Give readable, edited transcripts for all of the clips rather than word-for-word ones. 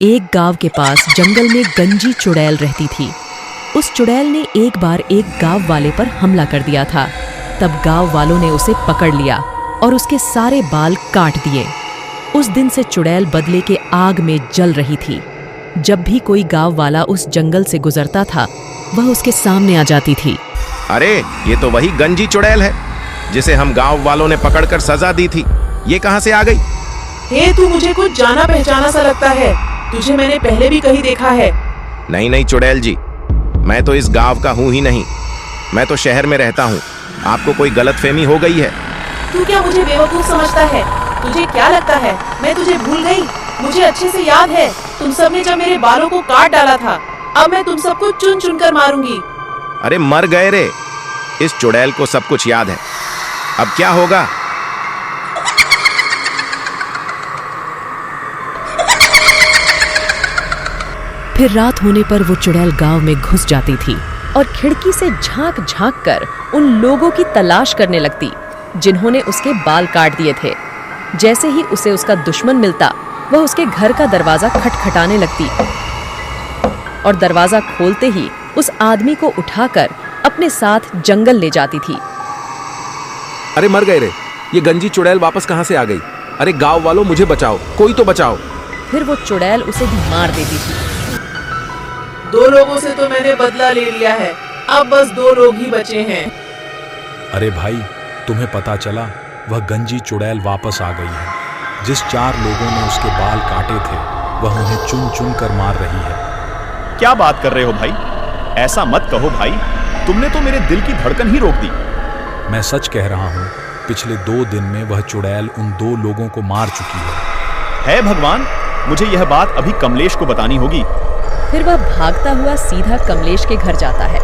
एक गांव के पास जंगल में गंजी चुड़ैल रहती थी। उस चुड़ैल ने एक बार एक गांव वाले पर हमला कर दिया था। तब गांव वालों ने उसे पकड़ लिया और उसके सारे बाल काट दिए। उस दिन से चुड़ैल बदले के आग में जल रही थी। जब भी कोई गांव वाला उस जंगल से गुजरता था, वह उसके सामने आ जाती थी। अरे, ये तो वही गंजी चुड़ैल है जिसे हम गांव वालों ने पकड़कर सजा दी थी। ये कहां से आ गई? हे, तू मुझे कुछ जाना पहचाना सा लगता है। तुझे मैंने पहले भी कहीं देखा है। नहीं चुड़ैल जी, मैं तो इस गांव का हूं ही नहीं। मैं तो शहर में रहता हूं। आपको कोई गलतफहमी हो गई है। तू क्या मुझे बेवकूफ समझता है? तुझे क्या लगता है मैं तुझे भूल गई? मुझे अच्छे से याद है तुम सब ने जब मेरे बालों को काट डाला था। अब मैं तुम सबको चुन चुन कर मारूंगी। अरे मर गए रे। इस चुड़ैल को सब कुछ याद है। अब क्या होगा? फिर रात होने पर वो चुड़ैल गांव में घुस जाती थी और खिड़की से झांक झांक कर उन लोगों की तलाश करने लगती जिन्होंने उसके बाल काट दिए थे। जैसे ही उसे उसका दुश्मन मिलता, वह उसके घर का दरवाजा खटखटाने लगती और दरवाजा खोलते ही उस आदमी को उठाकर अपने साथ जंगल ले जाती थी। अरे मर गए रे। ये गंजी चुड़ैल वापस कहां से आ गई? अरे गांव वालों, मुझे बचाओ, कोई तो बचाओ। फिर वो चुड़ैल उसे भी मार देती थी। 2 लोगों से तो मैंने बदला ले लिया है, अब बस 2 लोग ही बचे हैं। अरे भाई, तुम्हें पता चला? वह गंजी चुड़ैल वापस आ गई है। जिस 4 लोगों ने उसके बाल काटे थे, वह उन्हें चुन चुन कर मार रही है। क्या बात कर रहे हो भाई? ऐसा मत कहो भाई, तुमने तो मेरे दिल की धड़कन ही रोक दी। मैं सच कह रहा हूँ, पिछले 2 दिन में वह चुड़ैल उन 2 लोगों को मार चुकी है। भगवान, मुझे यह बात अभी कमलेश को बतानी होगी। फिर वह भागता हुआ सीधा कमलेश के घर जाता है।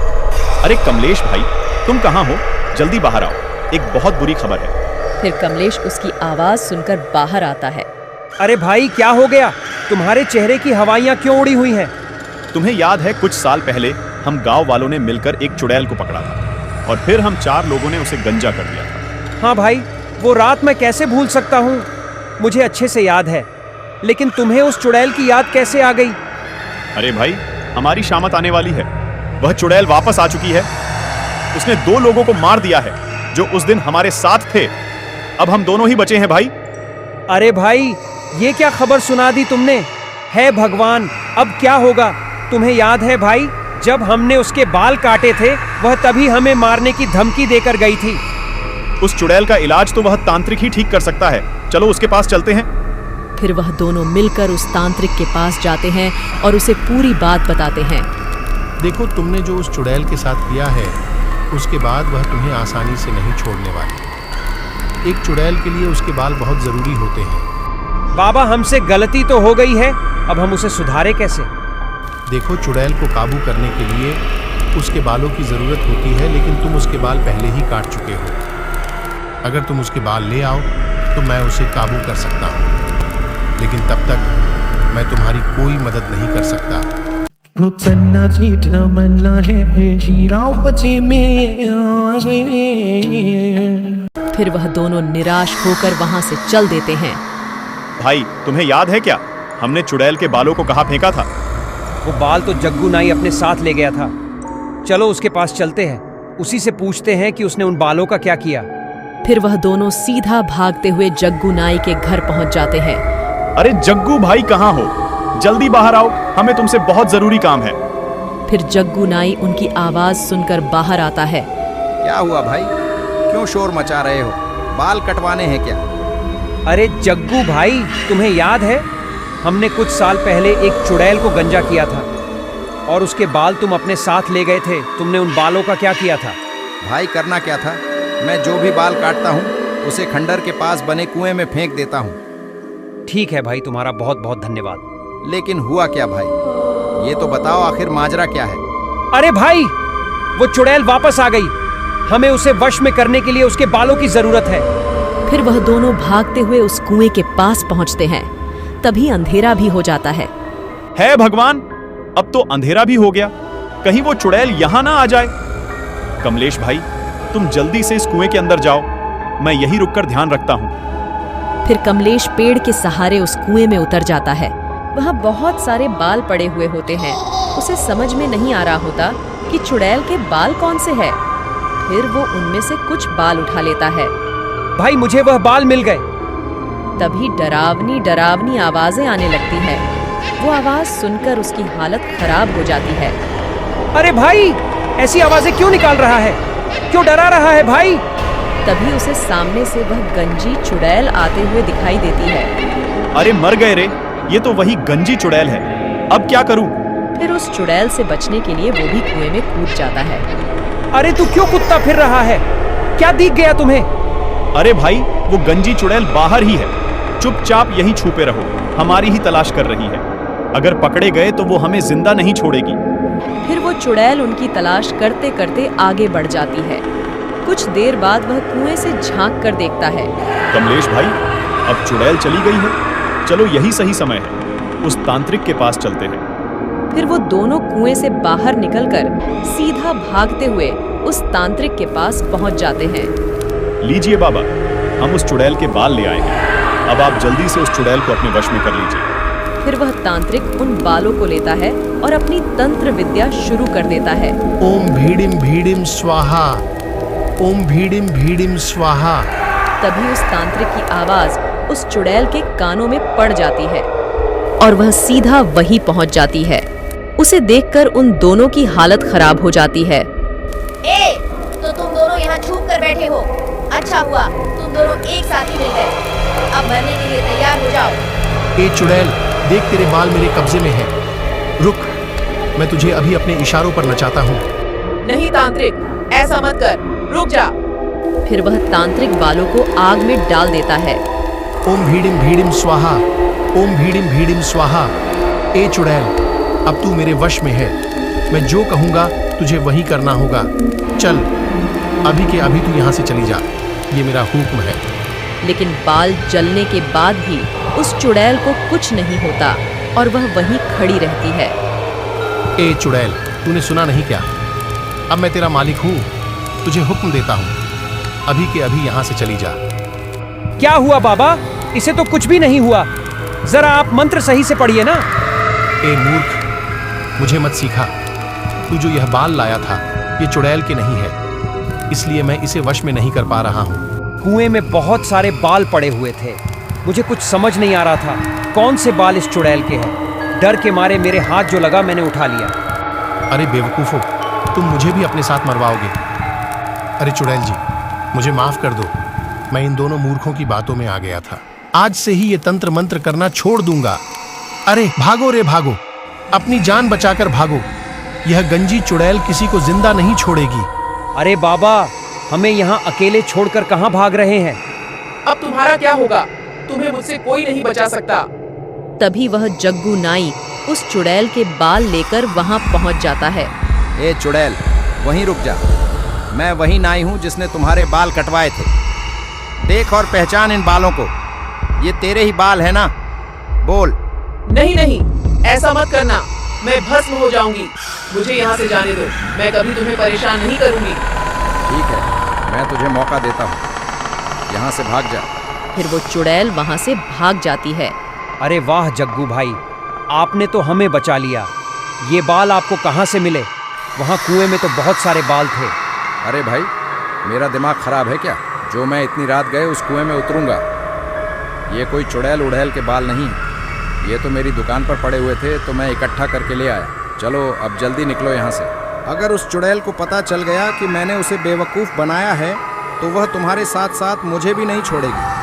अरे कमलेश भाई, तुम कहाँ हो? जल्दी बाहर आओ, एक बहुत बुरी खबर है। फिर कमलेश उसकी आवाज सुनकर बाहर आता है। अरे भाई, क्या हो गया? तुम्हारे चेहरे की हवाइयाँ क्यों उड़ी हुई हैं? तुम्हें याद है कुछ साल पहले हम गांव वालों ने मिलकर एक चुड़ैल को पकड़ा था और फिर हम 4 लोगों ने उसे गंजा कर दिया था। हाँ भाई, वो रात मैं कैसे भूल सकता हूँ। मुझे अच्छे से याद है, लेकिन तुम्हें उस चुड़ैल की याद कैसे आ गई? अरे भाई, हमारी शामत आने वाली है। वह चुड़ैल वापस आ चुकी है। उसने 2 लोगों को मार दिया है जो उस दिन हमारे साथ थे। अब हम दोनों ही बचे हैं भाई। अरे भाई, ये क्या खबर सुना दी तुमने? है भगवान, अब क्या होगा? तुम्हें याद है भाई, जब हमने उसके बाल काटे थे, वह तभी हमें मारने की धमकी देकर गई थी। उस चुड़ैल का इलाज तो वह तांत्रिक ही ठीक कर सकता है। चलो उसके पास चलते हैं। फिर वह दोनों मिलकर उस तांत्रिक के पास जाते हैं और उसे पूरी बात बताते हैं। देखो, तुमने जो उस चुड़ैल के साथ किया है, उसके बाद वह तुम्हें आसानी से नहीं छोड़ने वाली। एक चुड़ैल के लिए उसके बाल बहुत जरूरी होते हैं। बाबा, हमसे गलती तो हो गई है, अब हम उसे सुधारे कैसे? देखो, चुड़ैल को काबू करने के लिए उसके बालों की जरूरत होती है, लेकिन तुम उसके बाल पहले ही काट चुके हो। अगर तुम उसके बाल ले आओ तो मैं उसे काबू कर सकता हूँ, लेकिन तब तक मैं तुम्हारी कोई मदद नहीं कर सकता। फिर वह दोनों निराश होकर वहां से चल देते हैं। भाई, तुम्हें याद है क्या हमने चुड़ैल के बालों को कहाँ फेंका था? वो बाल तो जग्गू नाई अपने साथ ले गया था। चलो उसके पास चलते हैं, उसी से पूछते हैं कि उसने उन बालों का क्या किया। फिर वह दोनों सीधा भागते हुए जग्गू नाई के घर पहुंच जाते हैं। अरे जग्गू भाई, कहाँ हो? जल्दी बाहर आओ, हमें तुमसे बहुत जरूरी काम है। फिर जग्गू नाई उनकी आवाज सुनकर बाहर आता है। क्या हुआ भाई? क्यों शोर मचा रहे हो? बाल कटवाने हैं क्या? अरे जग्गू भाई, तुम्हें याद है हमने कुछ साल पहले एक चुड़ैल को गंजा किया था और उसके बाल तुम अपने साथ ले गए थे। तुमने उन बालों का क्या किया था? भाई, करना क्या था? मैं जो भी बाल काटता हूँ उसे खंडर के पास बने कुएं में फेंक देता हूँ। ठीक है भाई, तुम्हारा बहुत बहुत धन्यवाद। लेकिन हुआ क्या भाई? ये तो बताओ, आखिर माजरा क्या है? अरे भाई, वो चुड़ैल वापस आ गई। हमें उसे वश में करने के लिए उसके बालों की जरूरत है। फिर वह दोनों भागते हुए उस कुएं के पास पहुंचते हैं। तभी अंधेरा भी हो जाता है। भगवान, अब तो अंधेरा भी हो गया। कहीं वो चुड़ैल यहाँ ना आ जाए। कमलेश भाई, तुम जल्दी से इस कुएं के अंदर जाओ, मैं यहीं रुककर ध्यान रखता हूँ। फिर कमलेश पेड़ के सहारे उस कुएं में उतर जाता है। वहाँ बहुत सारे बाल पड़े हुए होते हैं। उसे समझ में नहीं आ रहा होता कि चुड़ैल के बाल कौन से हैं। फिर वो उनमें से कुछ बाल उठा लेता है। भाई मुझे वह बाल मिल गए। तभी डरावनी डरावनी आवाजें आने लगती हैं। वो आवाज सुनकर उसकी हालत खराब हो जाती है। अरे भाई, ऐसी आवाजें क्यों निकाल रहा है? क्यों डरा रहा है भाई? तभी उसे सामने से वह गंजी चुड़ैल आते हुए दिखाई देती है। अरे मर गए रे, ये तो वही गंजी चुड़ैल है। अब क्या करूं? फिर उस चुड़ैल से बचने के लिए वो भी कुएं में कूद जाता है। अरे तू क्यों कुत्ता फिर रहा है? क्या दिख गया तुम्हें? अरे भाई, वो गंजी चुड़ैल बाहर ही है। चुपचाप यहीं छुपे रहो, हमारी ही तलाश कर रही है। अगर पकड़े गए तो वो हमें जिंदा नहीं छोड़ेगी। फिर वो चुड़ैल उनकी तलाश करते करते आगे बढ़ जाती है। कुछ देर बाद वह कुएं से झांक कर देखता है। कमलेश भाई, अब चुड़ैल चली गई है। चलो यही सही समय है, उस तांत्रिक के पास चलते हैं। फिर वो दोनों कुएं से बाहर निकलकर सीधा भागते हुए उस तांत्रिक के पास पहुंच जाते हैं। लीजिए बाबा, हम उस चुड़ैल के बाल ले आए हैं। अब आप जल्दी से उस चुड़ैल को अपने वश में कर लीजिए। फिर वह तांत्रिक उन बालों को लेता है और अपनी तंत्र विद्या शुरू कर देता है। ओम भीडिम भीडिम स्वाहा, ओम भीडिम भीडिम स्वाहा। तभी उस तांत्रिक की आवाज उस चुड़ैल के कानों में पड़ जाती है और वह सीधा वहीं पहुंच जाती है। उसे देखकर उन दोनों की हालत खराब हो जाती है। तो तुम दोनों यहाँ छुप कर बैठे हो। अच्छा हुआ तुम दोनों एक साथ ही मिल गए। अब मरने के लिए तैयार हो जाओ। ए चुड़ैल, देख तेरे बाल मेरे कब्जे में हैं। रुक, मैं तुझे अभी अपने इशारों पर नचाता हूँ। नहीं तांत्रिक, ऐसा मत कर, रुक जा। फिर वह तांत्रिक बालों को आग में डाल देता है। ओम भीडिम भीडिम स्वाहा, ओम भीडिम भीडिम स्वाहा। ए चुड़ैल, अब तू मेरे वश में है। मैं जो कहूँगा तुझे वही करना होगा। चल, अभी के अभी तू यहाँ से चली जा, ये मेरा हुक्म है। लेकिन बाल जलने के बाद भी उस चुड़ैल को कुछ नहीं होता और वह वहीं खड़ी रहती है। ए चुड़ैल, तूने सुना नहीं क्या? अब मैं तेरा मालिक हूँ, तुझे हुक्म देता हूँ, अभी के अभी यहाँ से चली जा। क्या हुआ बाबा? इसे तो कुछ भी नहीं हुआ। जरा आप मंत्र सही से पढ़िए ना। ए मूर्ख, मुझे मत सिखा। तू जो यह बाल लाया था ये चुड़ैल के नहीं है, इसलिए मैं इसे वश में नहीं कर पा रहा हूँ। कुएं में बहुत सारे बाल पड़े हुए थे। मुझे कुछ समझ नहीं आ रहा था कौन से बाल इस चुड़ैल के हैं। डर के मारे मेरे हाथ जो लगा मैंने उठा लिया। अरे बेवकूफ़ो, तुम मुझे भी अपने साथ मरवाओगे। अरे चुड़ैल जी, मुझे माफ कर दो, मैं इन दोनों मूर्खों की बातों में आ गया था। आज से ही ये तंत्र मंत्र करना छोड़ दूंगा। अरे भागो रे भागो, अपनी जान बचाकर भागो। यह गंजी चुड़ैल किसी को जिंदा नहीं छोड़ेगी। अरे बाबा, हमें यहाँ अकेले छोड़कर कहाँ भाग रहे हैं? अब तुम्हारा क्या होगा? तुम्हें मुझसे कोई नहीं बचा सकता। तभी वह जग्गू नाई उस चुड़ैल के बाल लेकर वहां पहुंच जाता है। ए चुड़ैल, वहीं रुक जा। मैं वही नाई हूँ जिसने तुम्हारे बाल कटवाए थे। देख और पहचान इन बालों को, ये तेरे ही बाल है ना? बोल। नहीं नहीं, ऐसा मत करना, मैं भस्म हो जाऊंगी। मुझे यहाँ से जाने दो, मैं कभी तुम्हें परेशान नहीं करूंगी। ठीक है, मैं तुझे मौका देता हूँ, यहाँ से भाग जा। फिर वो चुड़ैल वहां से भाग जाती है। अरे वाह जग्गू भाई, आपने तो हमें बचा लिया। ये बाल आपको कहाँ से मिले? वहाँ कुएं में तो बहुत सारे बाल थे। अरे भाई, मेरा दिमाग खराब है क्या जो मैं इतनी रात गए उस कुएं में उतरूंगा? ये कोई चुड़ैल उड़ैल के बाल नहीं, ये तो मेरी दुकान पर पड़े हुए थे तो मैं इकट्ठा करके ले आया। चलो अब जल्दी निकलो यहाँ से। अगर उस चुड़ैल को पता चल गया कि मैंने उसे बेवकूफ़ बनाया है तो वह तुम्हारे साथ साथ मुझे भी नहीं छोड़ेगी।